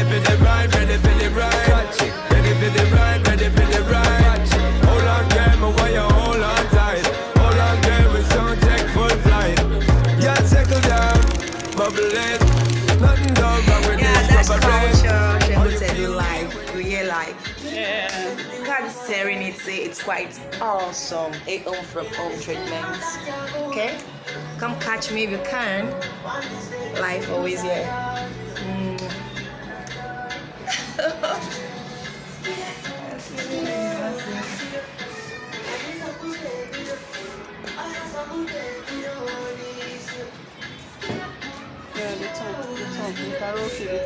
Ready for the ride, ready for the ride. Catch it. Ready for the ride, ready for the ride. Catch it. Hold on, girl, I want you hold on tight. Hold on, girl, we sound take full flight. Yeah, settle down, bubble it. Nothing done wrong with Yeah, this that's rubber culture. She life, real life. Yeah. You can't serenity. It's quite awesome. A home from home treatment. Okay, come catch me if you can. Life always here. Yeah, the karaoke, the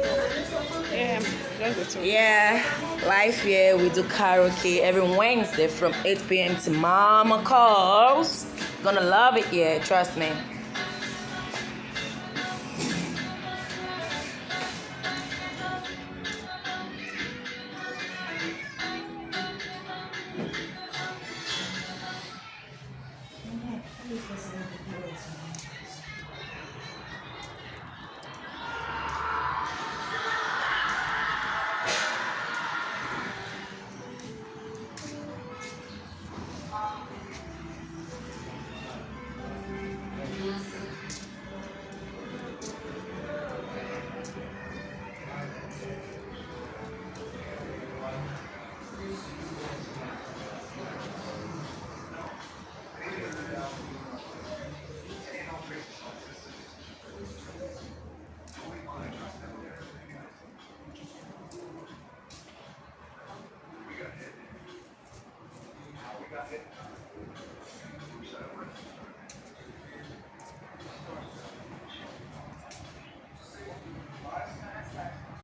top. Yeah, just the top. Yeah, life here. We do karaoke every Wednesday from 8 p.m. to Mama Calls. Gonna love it here, trust me. We got it.